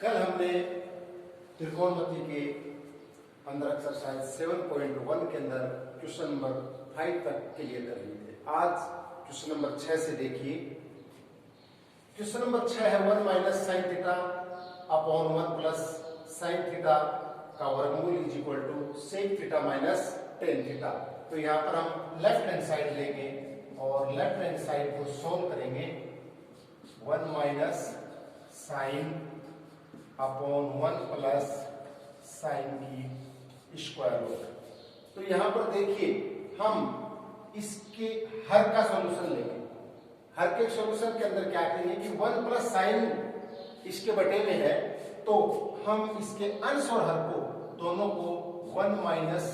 कल हमने त्रिकोणमिति के अंदर एक्सरसाइज 7.1 के अंदर क्वेश्चन नंबर 5 तक क्लियर कर लिए थे। आज क्वेश्चन नंबर 6 से देखिए। क्वेश्चन नंबर 6 है 1 minus sine theta upon 1 plus sine theta का वर्गमूल is equal to sec theta minus tan theta. तो यहाँ पर हम लेफ्ट हैंड साइड लेंगे और लेफ्ट हैंड साइड को सोल्व करेंगे। 1 minus sine upon 1 plus sine की स्क्वायर रूट। तो यहां पर देखिए हम इसके हर का सॉल्यूशन लेंगे। हर के सॉल्यूशन के अंदर क्या करेंगे कि 1 प्लस साइन इसके बटे में है, तो हम इसके अंश और हर को दोनों को 1 माइनस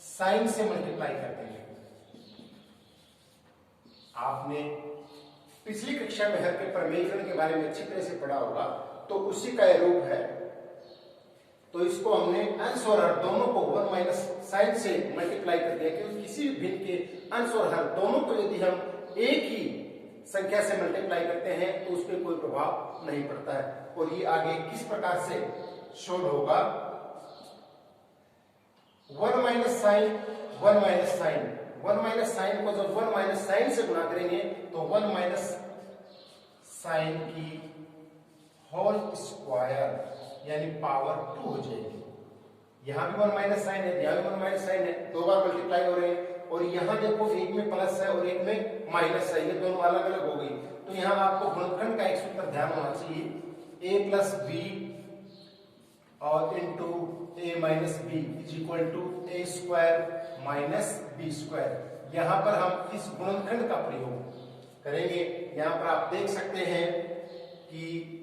साइन से मल्टीप्लाई कर देंगे। आपने पिछली कक्षा में हर के परमेयीकरण के बारे में अच्छी तरह से पढ़ा होगा, तो उसी का यह रूप है। तो इसको हमने अंश और हर दोनों को 1 माइनस साइन से मल्टीप्लाई कर दिया, क्योंकि किसी भी भिन्न के अंश और हर दोनों को यदि हम एक ही संख्या से मल्टीप्लाई करते हैं तो उस पर कोई प्रभाव नहीं पड़ता है। और ये आगे किस प्रकार से शोध होगा। 1 minus sine 1 minus sine 1 minus sine को जब 1 माइनस साइन से गुणा करेंगे तो 1 माइनस साइन की होल स्क्वायर यानी पावर 2 हो जाएगी। यहां भी 1 माइनस साइन है, यहां भी 1 माइनस साइन है, दो बार मल्टीप्लाई हो रहे हैं। और यहां देखो एक में प्लस है और एक में माइनस है, ये दोनों अलग अलग हो गई। तो यहां आपको गुणनखंड का एक सूत्र ध्यान होना चाहिए, a प्लस बी और into a minus b is equal to a square minus b square. यहां पर हम इस गुणनखंड का प्रयोग करेंगे। यहां पर आप देख सकते हैं कि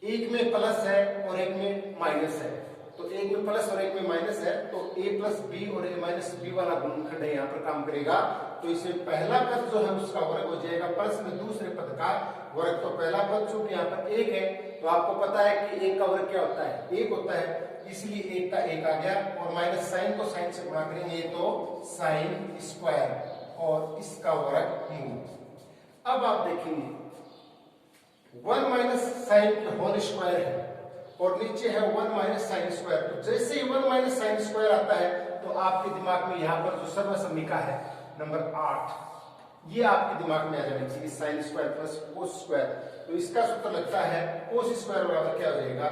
एक में प्लस है और एक में माइनस है, तो एक में प्लस और एक में माइनस है, तो a प्लस बी और a माइनस बी वाला गुणनखंड यहाँ पर काम करेगा। तो इसमें पहला पद जो है उसका वर्ग हो जाएगा, प्लस में दूसरे पद का वर्ग। तो पहला पद चूंकि यहाँ पर एक है, तो आपको पता है कि एक का वर्ग क्या होता है, एक होता है, इसलिए एक का एक आ गया। और माइनस साइन को साइन से गुणा करेंगे तो साइन स्क्वायर और इसका वर्ग मूल। अब आप देखेंगे 1 माइनस साइन की होल स्क्वायर है और नीचे है 1 माइनस साइन स्क्वायर। तो जैसे ही 1 माइनस साइन स्क्वायर आता है तो आपके दिमाग में यहाँ पर जो सर्वसम्मिका है नंबर 8, ये आपके दिमाग में आ जाना चाहिए, sine square plus cos square. तो इसका सूत्र लगता है कोस स्क्वायर बराबर क्या हो जाएगा,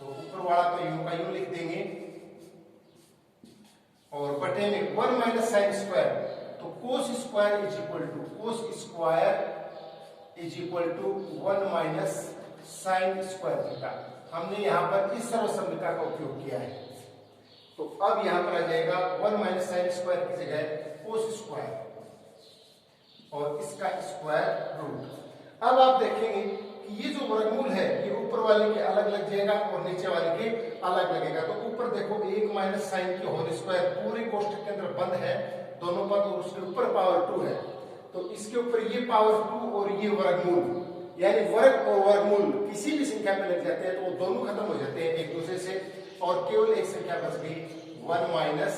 तो ऊपर वाला तो यूं का यूं लिख देंगे और बटे में 1 माइनस साइन स्क्वायर, तो cos square is equal to cos square is equal to 1 minus sine square theta. हमने यहाँ पर इस सर्वसम्मिका का उपयोग किया है। तो अब यहाँ पर आ जाएगा 1 माइनस साइन स्क्वायर की जगह कोस स्क्वायर और इसका स्क्वायर रूट। अब आप देखेंगे कि ये जो वर्गमूल है ये ऊपर वाले के अलग लग जाएगा और नीचे वाले के अलग लगेगा। तो ऊपर देखो 1 माइनस साइन की होल स्क्वायर पूरे कोष्ठक के अंदर बंद है दोनों पद, और उसके ऊपर पावर 2 है। तो इसके ऊपर ये पावर 2 और ये वर्गमूल, यानी वर्ग और वर्गमूल किसी भी संख्या में लग जाते हैं तो वो दोनों खत्म हो जाते हैं एक दूसरे से, और केवल एक संख्या बच गई 1 माइनस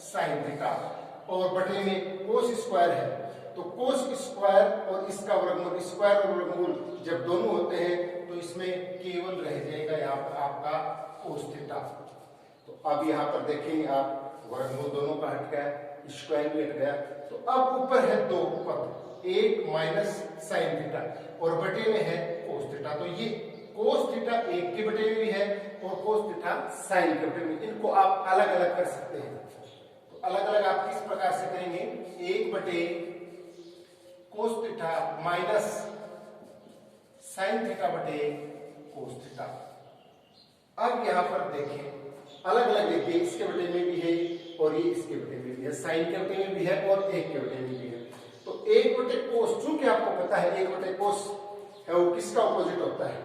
साइन थीटा। और बटे में कोस स्क्वायर है, तो कोस स्क्वायर और इसका वर्गमूल, स्क्वायर और वर्गमूल जब दोनों होते हैं तो इसमें केवल रह जाएगा यहाँ पर आपका कोस थीटा। तो अब यहाँ पर देखेंगे आप वर्गमूल दोनों का हट गया, स्क्वायर भी हट गया। तो अब ऊपर है दो पद, 1 माइनस साइन थीटा और बटे में है कोस थीटा। तो ये कोस थीटा 1 के बटे में भी है और कोस थीटा साइन के बटे में। इनको आप अलग अलग कर सकते हैं। तो अलग अलग आप किस प्रकार से करेंगे, 1 बटे cos theta minus sine theta बटे कोस थीटा। अब यहां पर देखें अलग अलग देखिए, इसके बटे में भी है और ये इसके बटे में भी है, साइन के बटे में भी है और 1 के बटे में भी है। तो 1 बटे कोस, चूंकि आपको पता है 1 बटे कोस है वो किसका ऑपोजिट होता है,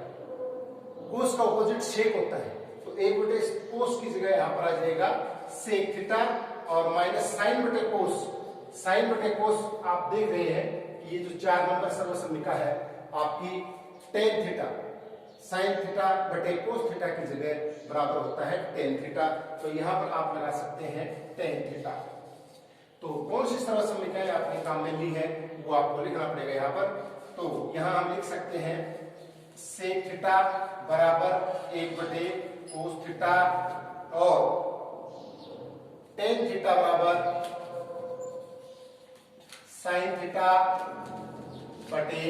कोस का ऑपोजिट सेक होता है। तो 1 बटे कोस की जगह यहां पर आ जाएगा सेक थीटा और माइनस साइन बटे कोस। साइन बटे कोस आप देख रहे हैं कि ये जो 4 नंबर सर्वसम्मिका है आपकी टेन थीटा, साइन थीटा बटे कोस थीटा की जगह बराबर होता है टेन थीटा। तो यहां पर आप लगा सकते हैं टेन थीटा। तो कौन सी सर्वसम्मिकाएं आपने काम में ली है वो आपको लिखना पड़ेगा यहाँ पर। तो यहां हम लिख सकते हैं सेक थीटा बराबर 1/cos थीटा और टेन थीटा बराबर साइन थीटा बटे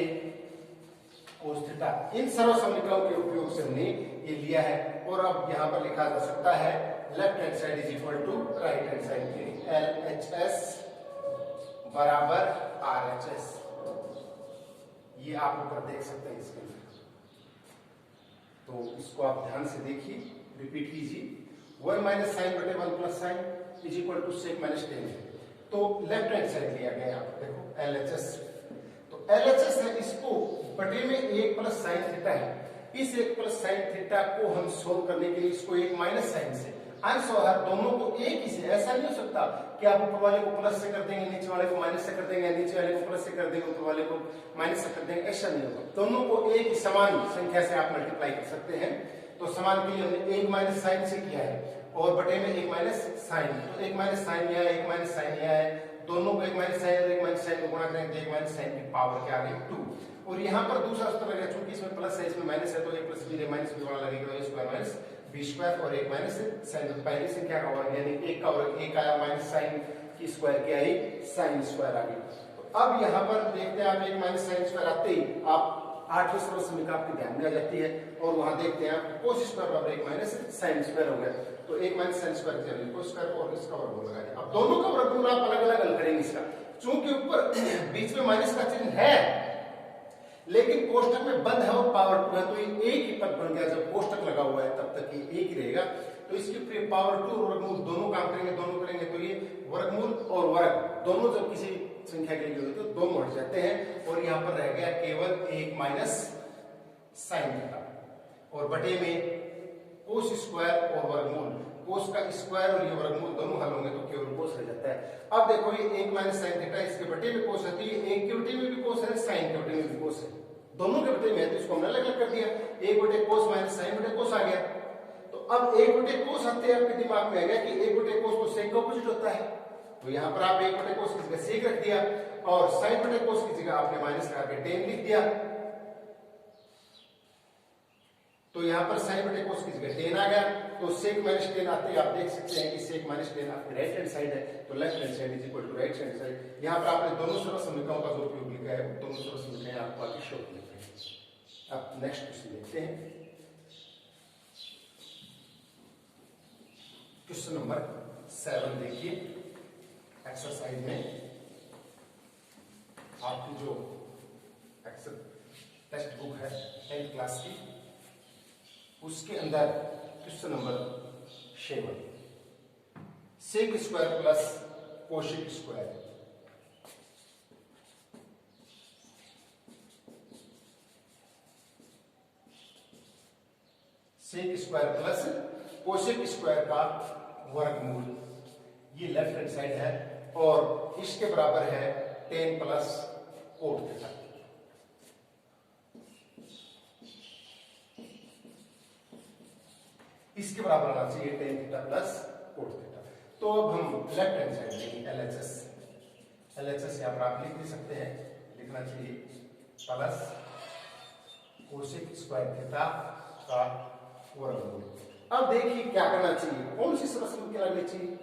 कोस थीटा। इन सर्व समीकरणों के उपयोग से हमने ये लिया है और अब यहां पर लिखा जा सकता है left hand side is equal to right hand side के LHS बराबर RHS। ये आप ऊपर देख सकते हैं इसके अंदर, तो इसको आप ध्यान से देखिए, रिपीट कीजिए। 1 माइनस साइन बटे 1 plus sine is equal to sec minus tan है। तो लेफ्ट हैंड साइड लिया गया, आप देखो LHS, तो LHS है, इसको बटे में 1 प्लस साइन थीटा है। इस 1 प्लस साइन थीटा को हम सोल्व करने के लिए इसको 1 माइनस साइन से अंश और हर दोनों को एक ही से, ऐसा नहीं हो सकता कि आप ऊपर वाले को प्लस से कर देंगे, नीचे वाले को माइनस से कर देंगे, नीचे वाले को प्लस से कर देंगे, ऊपर वाले को माइनस से कर देंगे, ऐसा नहीं होगा। दोनों को एक ही समान संख्या से आप मल्टीप्लाई कर सकते हैं। तो समान के लिए हमने 1 माइनस साइन से किया है और बटे में 1 माइनस साइन, तो 1 माइनस साइन यह है, 1 माइनस साइन यह है, दोनों को 1 माइनस साइन और 1 माइनस साइन को गुणा करेंगे तो 1 माइनस साइन की पावर क्या आ गई 2। और यहाँ पर दूसरा सूत्र लगेगा, चूंकि इसमें प्लस है इसमें माइनस है, तो a plus b minus b वाला लगेगा a square minus b square और 1 माइनस साइन पहली संख्या का वर्ग यानी 1 का वर्ग 1 आया माइनस साइन की स्क्वायर क्या आई साइन स्क्वायर आ गई। तो अब यहाँ पर देखते हैं आप 1 माइनस साइन स्क्वायर आते ही आप आठवीं सर्व समीकरण आपके ध्यान में आ जाती है और वहां देखते हैं आप कोस स्क्वायर बराबर 1 माइनस साइन स्क्वायर हो गया। तो 1 माइनस साइन स्क्वायर चलिए कोस स्क्वायर और इसका वर्गमूल लगा दिया। अब दोनों का वर्गमूल आप अलग अलग हल करेंगे इसका, चूंकि ऊपर बीच में माइनस का चिन्ह है लेकिन कोष्टक में बंद है और पावर 2 है, तो ये एक ही पद बन गया। जब कोष्टक लगा हुआ है तब तक ये एक ही रहेगा, तो इसकी पावर 2 और वर्गमूल दोनों काम करेंगे, दोनों करेंगे तो ये वर्गमूल और वर्ग दोनों जब किसी संख्या के लिए होते तो दोनों हट जाते हैं और यहाँ पर रह गया केवल 1 माइनस साइन थीटा और बटे में कोस स्क्वायर और वर्गमूल, कोस का स्क्वायर और ये वर्गमूल दोनों हल होंगे तो केवल कोस रह जाता है। अब देखो ये 1 माइनस साइन थीटा इसके बटे में कोस है, तो ये 1 के बटे में भी कोस है, साइन के बटे में भी कोस है, दोनों के बटे में है, तो इसको हमने अलग अलग कर दिया। 1 बटे कोस माइनस साइन बटे कोस आ गया। तो अब 1 बटे कोस आते आपके दिमाग में आ गया कि 1 बटे कोस तो सेक का ऑपोजिट होता है, तो यहाँ पर आप 1 बटे कोस की जगह सेक रख दिया और साइन बटे कोस की जगह आपने माइनस लगा के टेन लिख दिया, तो यहाँ पर साइन बटे कोस की जगह टेन आ गया। तो सेक माइनस टेन आते आप देख सकते हैं कि सेक माइनस टेन आपकी राइट हैंड साइड है, तो left hand side is equal to right hand side. यहाँ पर आपने दोनों सर्व समीकरणों का जो उपयोग लिखा है दोनों सर्व समीकरण आपको आगे शो लिखे हैं। अब नेक्स्ट क्वेश्चन देखते हैं, क्वेश्चन नंबर 7 देखिए। एक्सरसाइज में आपकी जो टेक्स्ट बुक है 10th क्लास की, उसके अंदर question number 7 sec square plus cosec square, sec square plus cosec square का वर्गमूल, ये लेफ्ट हैंड साइड है और इसके बराबर है 10 प्लस कोट थीटा। इसके बराबर आना चाहिए 10 थीटा प्लस कोट थीटा। तो अब हम लेफ्ट हैंड साइड लेंगे LHS, LHS यहाँ पर आप लिख भी सकते हैं, लिखना चाहिए प्लस कोसेक स्क्वायर थीटा का वर्गमूल। अब देखिए क्या करना चाहिए, कौन सी समस्या क्या लगनी चाहिए।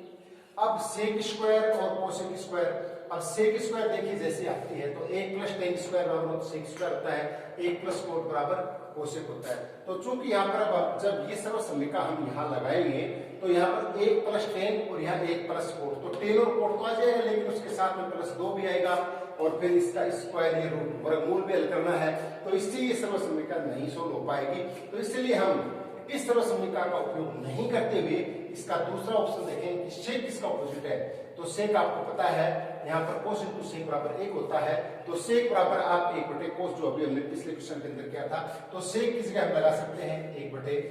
अब सेक स्क्वायर और कोसेक स्क्वायर, अब सेक स्क्वायर देखिए जैसे आती है तो 1 प्लस टेन स्क्वायर बराबर सेक स्क्वायर होता है, 1 प्लस कोट बराबर कोसेक होता है। तो चूंकि यहाँ पर अब जब ये सर्व समीकरण हम यहाँ लगाएंगे तो यहाँ पर 1 प्लस टेन और यहाँ 1 प्लस कोट, तो टेन और कोट तो आ जाएगा लेकिन उसके साथ में प्लस 2 भी आएगा और फिर इसका स्क्वायर ये रूट वर्गमूल भी हल करना है, तो इससे ये सर्व समीकरण नहीं सोल्व हो पाएगी। तो इसलिए हम इस सर्व समीकरण का उपयोग नहीं करते हुए इसका दूसरा ऑप्शन देखें कि सेक किसका ऑपोजिट है। तो सेक आपको पता है यहाँ पर कोस इंटू सेक बराबर 1 होता है, तो सेक बराबर आप 1 बटे कोस, जो अभी हमने पिछले क्वेश्चन के अंदर किया था, तो सेक की जगह हम लगा सकते हैं 1 बटे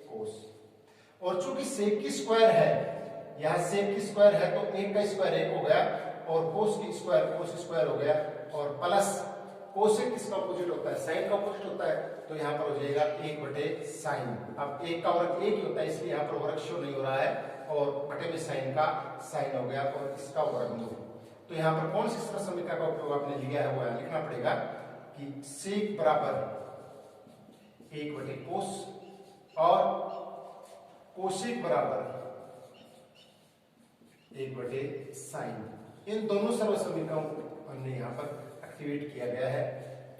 कोस। और चूंकि सेक की स्क्वायर है, यहाँ सेक की स्क्वायर है तो 1 का स्क्वायर 1 हो गया और कोस की स्क्वायर कोस स्क्वायर हो गया और प्लस कोसेक किसका ऑपोजिट होता है, साइन का ऑपोजिट होता है, तो यहाँ पर हो जाएगा 1 बटे साइन। अब 1 का वर्ग 1 ही होता है इसलिए यहाँ पर वर्ग शो नहीं हो रहा है और बटे में साइन का साइन हो गया और इसका वर्गमूल। तो यहाँ पर कौन सी सर्व समीकरण का उपयोग आपने लिया है वो लिखना पड़ेगा, कि सेक बराबर 1/कोस और कोसेक बराबर 1/साइन। इन दोनों सर्व समीकरणों को हमने यहाँ पर एक्टिवेट किया गया है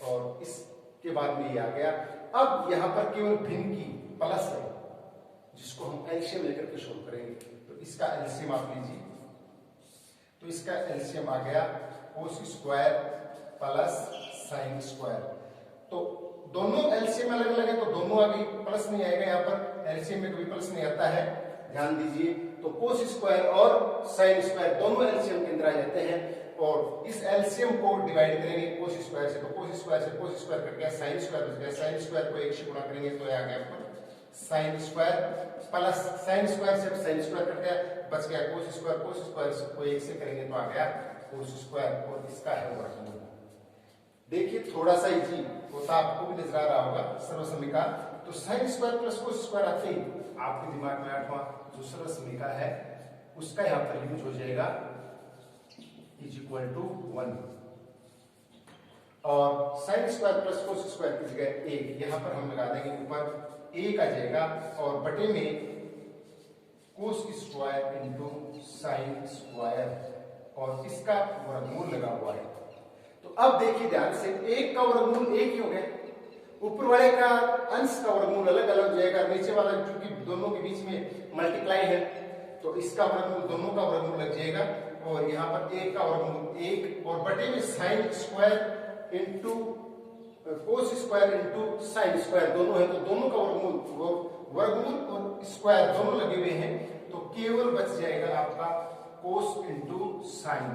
और इसके बाद में ये आ गया। अब यहाँ पर केवल भिन्न की प्लस है जिसको हम एलसीएम लेकर के सोल्व करेंगे। तो इसका एलसीएम आप लीजिए, तो इसका एलसीएम आ गया cos square plus sign square. तो दोनों एलसीएम अलग अलग है तो दोनों आ गई, प्लस नहीं आएगा यहाँ पर, एलसीएम में कभी प्लस नहीं आता है, ध्यान दीजिए। तो कोस स्क्वायर और साइन स्क्वायर दोनों एलसीएम के अंदर आ जाते हैं और इस एलसीएम को डिवाइड करेंगे कोस स्क्वायर से, तो कोस स्क्वायर से कोस स्क्वायर कट गया, साइन स्क्वायर बच गया, साइन स्क्वायर को 1 से गुणा करेंगे तो आ गया पर sine square plus sine square से साइन स्क्वायर कट गया, बच गया कोस स्क्वायर को 1 से करेंगे तो आ गया कोस स्क्वायर और इसका है वर्गमूल। देखिए थोड़ा सा इजी होता आपको भी नजर आ रहा होगा सर्व समीकरण। तो sine square plus cos square आते ही आपके दिमाग में 8वां जो सर्व समीकरण है उसका यहाँ पर यूज हो जाएगा इज इक्वल टू 1 और sine square plus cos square की जगह 1 यहाँ पर हम लगा देंगे, ऊपर 1 आ जाएगा और बटे में कोस स्क्वायर इंटू साइन स्क्वायर और इसका वर्गमूल लगा हुआ है। तो अब देखिए ध्यान से, 1 का वर्गमूल 1 ही हो गया, ऊपर वाले का अंश का वर्गमूल अलग अलग हो जाएगा, नीचे वाला क्योंकि दोनों के बीच में मल्टीप्लाई है तो इसका वर्गमूल दोनों का वर्गमूल लग जाएगा और यहाँ पर 1 का वर्गमूल 1 और बटे में sine square into cos square into sine square दोनों है तो दोनों का वर्गमूल और स्क्वायर दोनों लगे हुए हैं तो केवल बच जाएगा आपका कोस इंटू साइन।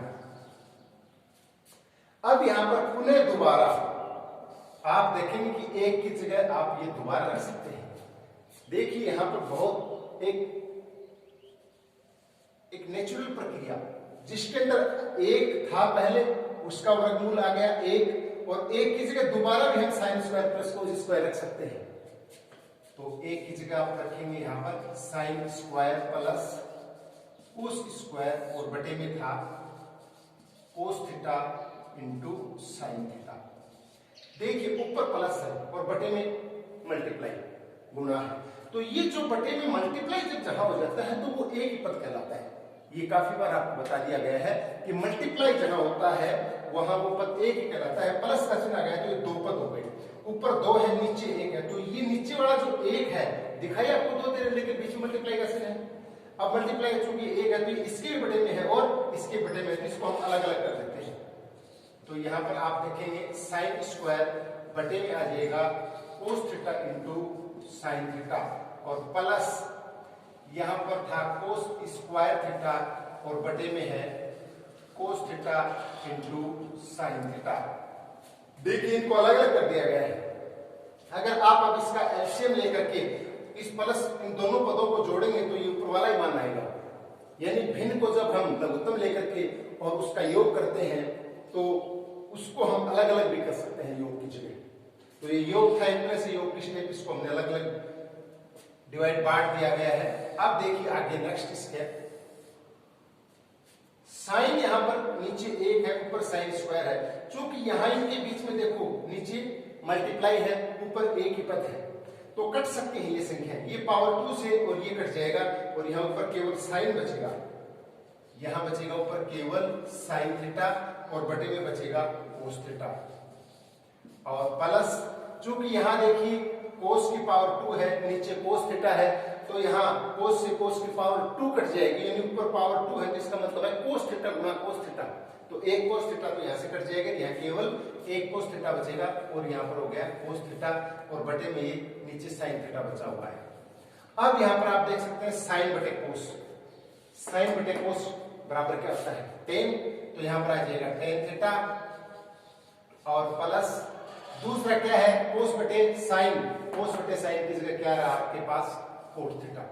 अब यहां पर पुनः दोबारा आप देखेंगे कि 1 की जगह आप ये दोबारा रख सकते हैं। देखिए यहां पर बहुत एक नेचुरल प्रक्रिया जिसके अंदर 1 था पहले उसका वर्गमूल आ गया 1 और 1 की जगह दोबारा भी हम sine square plus cos square रख सकते हैं। तो 1 की जगह आप रखेंगे यहां पर sine square plus cos square और बटे में था cos theta into sine theta. देखिए ऊपर प्लस है और बटे में मल्टीप्लाई गुणा है तो ये जो बटे में मल्टीप्लाई जब जहां हो जाता है तो वो एक ही पद कहलाता है। ये काफी बार आपको बता दिया गया है कि मल्टीप्लाई जहां होता है वहां वो पद एक ही कहलाता है। प्लस का चिन्ह आ गया तो ये 2 पद हो गए, ऊपर 2 है नीचे 1 है तो ये नीचे वाला जो 1 है दिखाई आपको 2 दे रहे लेकिन बीच में मल्टीप्लाई का चिन्ह है। अब मल्टीप्लाई चूंकि 1 है तो इसके भी बटे में है और इसके बटे में, इसको हम अलग अलग कर देते हैं। तो यहां पर आप देखेंगे साइन स्क्वायर बटे में आ जाएगा cos theta into sine theta और प्लस यहां पर था कोस स्क्वायर थीटा और बटे में है cos theta into sine theta. देखिए इनको अलग अलग कर दिया गया है। अगर आप अब इसका एलसीएम लेकर के इस प्लस इन दोनों पदों को जोड़ेंगे तो ये ऊपर वाला ही मान आएगा, यानी भिन्न को जब हम लघुत्तम लेकर के और उसका योग करते हैं तो उसको हम अलग अलग भी कर सकते हैं योग की जगह। तो ये योग था इनमें से योग की स्टेप, इसको हमने अलग अलग डिवाइड बांट दिया गया है। अब देखिए आगे नेक्स्ट स्टेप, साइन यहां पर नीचे 1 है ऊपर साइन स्क्वायर है, क्योंकि यहां इनके बीच में देखो नीचे मल्टीप्लाई है ऊपर 1 ही पद है तो कट सकते हैं ये संख्या, ये पावर 2 से और ये कट जाएगा और यहां ऊपर केवल साइन बचेगा, यहां बचेगा ऊपर केवल साइन थीटा और बटे में बचेगा कोस थीटा और प्लस चूंकि यहां देखिए कोस की पावर 2 है नीचे कोस थीटा है तो यहाँ कोस से कोस की पावर 2 कट जाएगी, यानी ऊपर पावर 2 है तो इसका मतलब है कोस थीटा गुना कोस थीटा। तो 1 कोस थीटा तो यहाँ से कट जाएगा, यहाँ केवल 1 कोस थीटा बचेगा और यहाँ पर हो गया कोस थीटा और बटे में ये नीचे साइन थीटा बचा हुआ है। अब यहाँ पर आप देख सकते हैं साइन बटे कोस, साइन बटे कोस बराबर क्या होता है 10, तो यहाँ पर आ जाएगा tan थीटा और प्लस दूसरा क्या है कोस बटे साइन, कोस बटे साइन की जगह क्या रहा आपके पास कोट थीटा।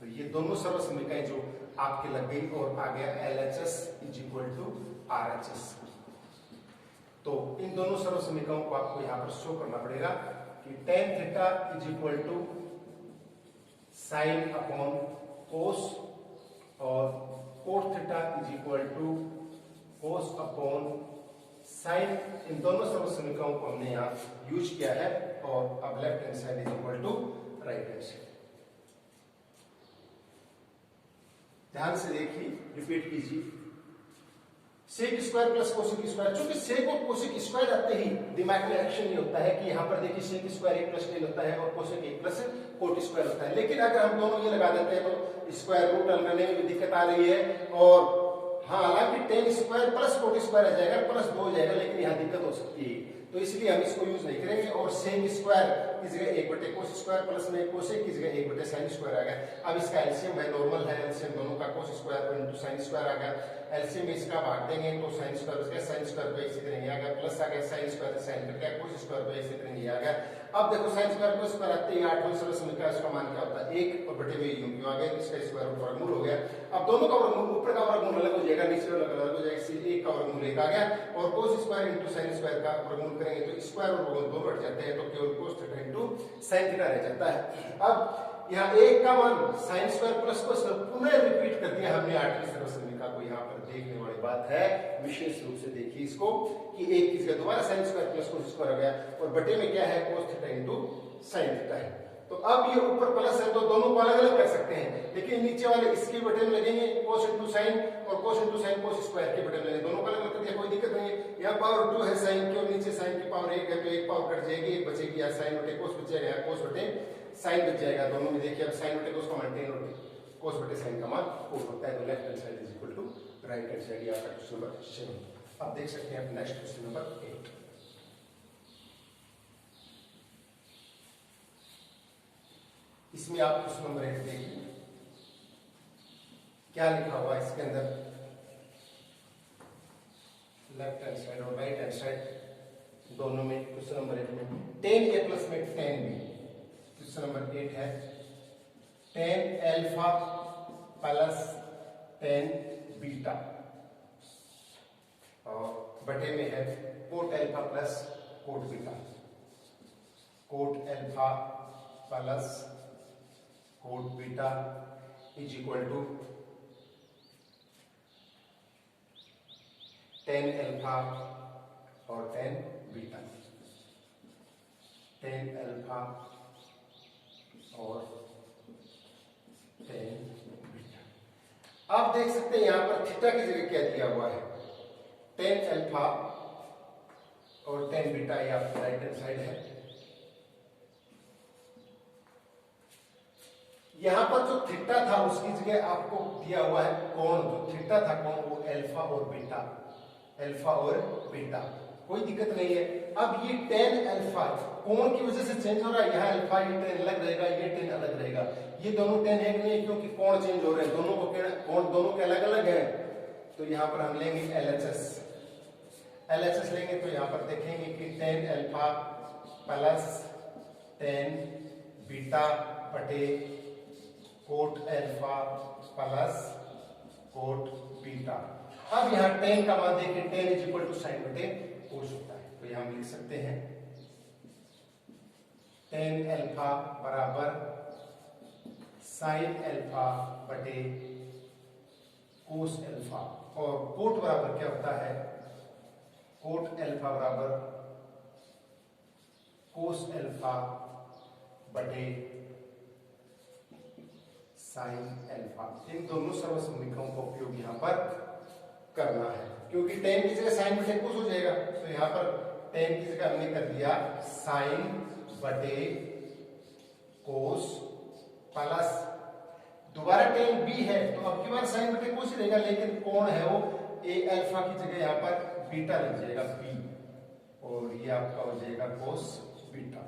तो ये दोनों सर्व समीकरण जो आपके लग गई और आ गया LHS is equal to RHS। तो इन दोनों सर्व समीकरणों को आपको यहाँ पर शो करना पड़ेगा कि tan theta is equal to sine upon cos और cot theta is equal to cos upon sine, इन दोनों सर्व समीकरणों को हमने यहाँ यूज किया है और अब left hand side is equal to right hand side. ध्यान से देखिए, रिपीट कीजिए, sec square plus cosec square. चूंकि सेक और कोसेक स्क्वायर आते ही दिमाग में एक्शन नहीं होता है कि यहाँ पर देखिए सेक स्क्वायर 1 प्लस टेन होता है और कोसेक 1 प्लस कोट स्क्वायर होता है। लेकिन अगर हम दोनों ये लगा देते हैं तो स्क्वायर रूट लगाने में भी दिक्कत आ रही है, और हाँ हालांकि tan square plus cot square आ जाएगा, प्लस 2 हो जाएगा, लेकिन यहाँ दिक्कत हो सकती है, तो इसलिए हम इसको यूज नहीं करेंगे। और सेक स्क्वायर की जगह 1 बटे कोस स्क्वायर प्लस में कोसेक की जगह 1 बटे साइन स्क्वायर आ गया। अब इसका एलसीएम है, नॉर्मल है, एलसीएम दोनों का cos square into sine square आ गया। एलसीएम में इसका भाग देंगे तो साइन स्क्वायर बच गया, साइन स्क्वायर पे इसी तरह आ गया, प्लस आ गया साइन स्क्वायर साइन कट गया, कोस स्क्वायर पे इसी तरह आ गया। अब देखो साइन स्क्वायर कोस स्क्वायर आते ही 8वां सरल समीकरण इसका मान क्या होता है 1 और बटे में यूं क्यों आ गया, इसका स्क्वायर रूट वर्गमूल हो गया। अब दोनों का वर्गमूल, ऊपर का वर्गमूल अलग हो जाएगा, नीचे वाला अलग हो जाएगा, इसलिए 1 का वर्गमूल 1 आ गया। और कोस स्क्वायर इंटू साइन स्क्वायर का वर्गमूल करेंगे तो स्क्वायर और वर्गमूल दोनों हट जाते हैं, तो केवल cos theta into sine theta रह जाता है। अब यहाँ 1 का मान साइन स्क्वायर प्लस कोस पुनः रिपीट कर दिया हमने 8वीं सर्व समीकरण को। यहाँ पर देखने वाली बात है, विशेष रूप से देखिए इसको कि 1 की जगह दोबारा sine square plus cos square हो गया और बटे में क्या है cos theta into sine theta है। तो अब ये ऊपर प्लस है तो दोनों को अलग अलग कर सकते हैं, लेकिन नीचे वाले इसके बटे में लगेंगे कोस इंटू साइन और कोस इंटू साइन कोस स्क्वायर के बटे में लगेंगे, दोनों को अलग अलग कर दिया, कोई दिक्कत नहीं है। यहाँ पावर 2 है साइन की और नीचे साइन की पावर 1 है, तो एक पावर कट जाएगी, एक बचेगी, या साइन बटे कोस बच जाएगा, कोस बटे साइन बच जाएगा। दोनों में देखिए अब साइन बटे कोस का मान 10 और कोस बटे साइन का मान 4 होता है, तो left hand side is equal to right hand side. आपका क्वेश्चन नंबर 7। अब देख सकते हैं नेक्स्ट क्वेश्चन नंबर 8। इसमें आप क्वेश्चन नंबर 8 देखिए क्या लिखा हुआ है इसके अंदर, लेफ्ट हैंड साइड और राइट हैंड साइड दोनों में। क्वेश्चन नंबर 8 में 10a प्लस में 10b। क्वेश्चन नंबर 8 है 10 अल्फा प्लस 10 बीटा और बटे में है cot alpha plus cot beta. Cot alpha plus cot beta is equal to 10 alpha और 10 बीटा। 10 अल्फा और 10 बीटा। आप देख सकते हैं यहां पर थीटा की जगह क्या दिया हुआ है 10 अल्फा और 10 बीटा, ये आपकी राइट हैंड साइड है। यहां पर जो थीटा था उसकी जगह आपको दिया हुआ है कोण, जो थीटा था कोण वो अल्फा और बीटा, अल्फा और बीटा, कोई दिक्कत नहीं है। अब ये 10 अल्फा कोण की वजह से चेंज हो रहा है, यहाँ अल्फा ये 10 अलग रहेगा, ये 10 अलग रहेगा, ये दोनों 10 है कि नहीं, क्योंकि कोण चेंज हो रहे हैं, दोनों को कोण दोनों के अलग अलग है। तो यहाँ पर हम लेंगे LHS लेंगे, तो यहाँ पर देखेंगे कि 10 अल्फा प्लस 10 बीटा बटे coat alpha plus cot beta. अब यहाँ 10 का मान देखिए 10 इज इक्वल टू साइन बटे कोस होता है, तो यहाँ हम लिख सकते हैं 10 अल्फा बराबर साइन अल्फा बटे कोस अल्फा, और कोट बराबर क्या होता है कोट अल्फा बराबर कोस अल्फा बटे साइन अल्फा। इन दोनों सर्व समीकरणों का उपयोग यहाँ पर करना है, क्योंकि 10 की जगह साइन बटे कोस हो जाएगा, तो यहाँ पर 10 की जगह हमने कर दिया साइन बटे कोस प्लस दोबारा 10 b है तो अब की बार साइन बटे कोस ही रहेगा, लेकिन कोण है वो a अल्फा की जगह यहाँ पर बीटा लग जाएगा b, और ये आपका हो जाएगा कोस बीटा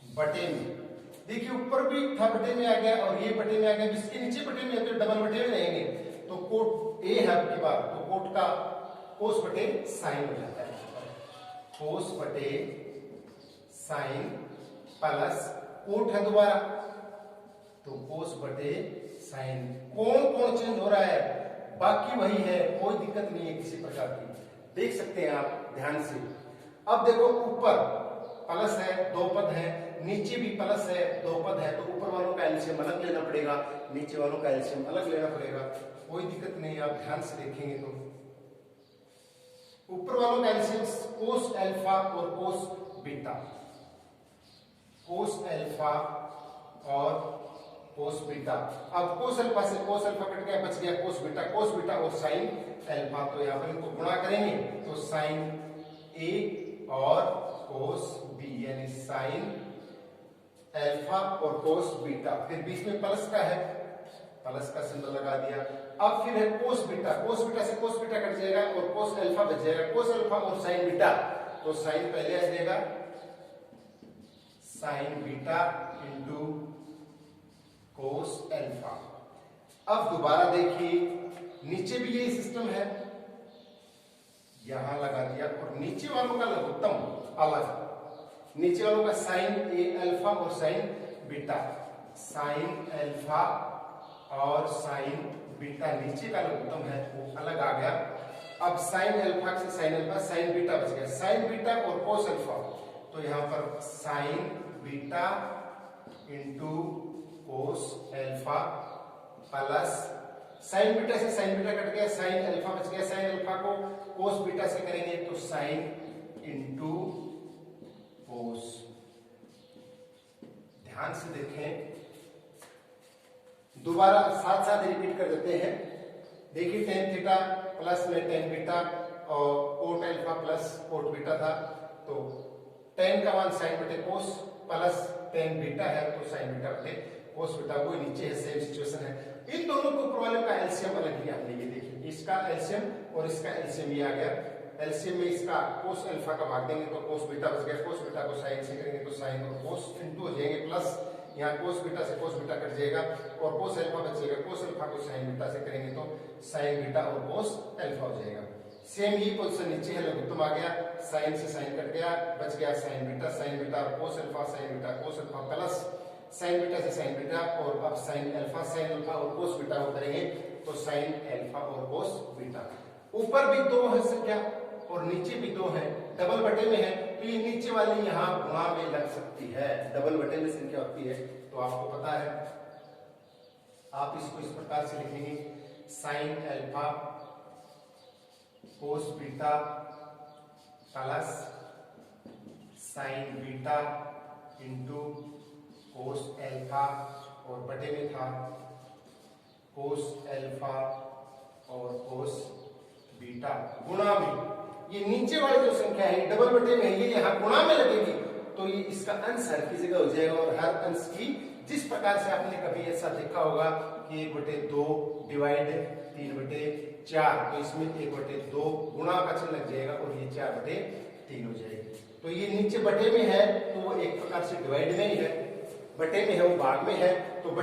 बटे में। देखिए ऊपर भी था बटे में आ गया और ये बटे में आ गया, जिसके नीचे बटे में है तो डबल बटे में रहेंगे, तो कोट a है आपकी बार, तो कोट का कोस बटे साइन हो जाता है, कोस बटे साइन प्लस कोट है दोबारा तो कोस बटे साइन। कोण चेंज हो रहा है, बाकी वही है, कोई दिक्कत नहीं है किसी प्रकार की, देख सकते हैं आप ध्यान से। अब देखो ऊपर प्लस है, 2 पद है, नीचे भी प्लस है, 2 पद है, तो ऊपर वालों का एलसीएम अलग लेना पड़ेगा, नीचे वालों का एलसीएम अलग लेना पड़ेगा, कोई दिक्कत नहीं, आप ध्यान से देखेंगे तो ऊपर वालों का एलसीएम कोस अल्फा और कोस बीटा, कोस अल्फा और कोस बीटा। अब कोस अल्फा से कोस अल्फा कट गया, बच गया कोस बीटा और साइन अल्फा। तो यहाँ पर इनको गुणा करेंगे तो साइन ए और कोस बी, यानी साइन अल्फा और कोस बीटा। फिर बीच में प्लस का है, प्लस का सिंबल लगा दिया। अब फिर है कोस बीटा से कोस बीटा कट जाएगा और कोस अल्फा बच जाएगा। कोस अल्फा और साइन बीटा, तो साइन पहले आ जाएगा sign beta into cos alpha. अब दोबारा देखिए, नीचे भी यही सिस्टम है, यहां लगा दिया और नीचे वालों का लघुत्तम अलग, नीचे वालों का साइन ए अल्फा और साइन बीटा, साइन अल्फा और साइन बीटा नीचे का लघुत्तम है वो अलग आ गया। अब साइन अल्फा से साइन अल्फा, साइन बीटा बच गया, साइन बीटा और कोस अल्फा। तो यहां पर sign beta into cos alpha plus sign beta से साइन बीटा कट गया, साइन अल्फा बच गया, साइन अल्फा को कोस बीटा से करेंगे तो साइन इंटू कोस। ध्यान से देखें, दोबारा साथ साथ रिपीट कर देते हैं। देखिए टेन थीटा प्लस में टेन बीटा और coat alpha plus cot beta था, तो टेन का मान साइन बटे कोस प्लस टेन बीटा है तो साइन बीटा बटे कोस बीटा, वो नीचे है, सेम सिचुएशन है। इन दोनों को ऊपर वाले का एलसीएम अलग लिया हमने, ये देखिए इसका एलसीएम और इसका एलसीएम ये आ गया। एलसीएम में इसका कोस अल्फा का भाग देंगे तो कोस बीटा बच गया, कोस बीटा को साइन से करेंगे तो साइन और कोस इंटू हो जाएंगे प्लस, यहाँ कोस बीटा से कोस बीटा कट जाएगा और कोस अल्फा बचेगा, कोस अल्फा को साइन बीटा से करेंगे तो साइन बीटा और कोस अल्फा हो जाएगा। सेम ही पोजीशन नीचे है, लघुत्तम आ गया, साइन से साइन कट गया, बच गया साइन बीटा और cos alpha, sign beta cos alpha plus sign beta से साइन बीटा और अब साइन अल्फा और कोस बीटा को करेंगे तो साइन अल्फा और कोस बीटा। ऊपर भी दो है संख्या और नीचे भी दो है, डबल बटे में है तो ये नीचे वाली यहाँ गुणा में लग सकती है, डबल बटे में संख्या होती है तो आपको पता है। आप इसको इस प्रकार से लिखेंगे sine alpha cos beta plus sign beta into cos alpha और बटे में था कोस अल्फा और कोस बीटा गुणा में। ये नीचे वाली जो संख्या है डबल बटे में है, ये यहाँ गुणा में लगेगी तो ये इसका अंश हर की जगह हो जाएगा और हर अंश की जिस प्रकार से आपने कभी ऐसा देखा होगा कि 1/2 डिवाइड 3/4, तो इसमें 1/2 गुणा का चिन्ह लग जाएगा और ये 4/3 हो जाएगी। तो ये नीचे बटे में है तो वो एक प्रकार से डिवाइड में ही है, बटे में है वो भाग में है तो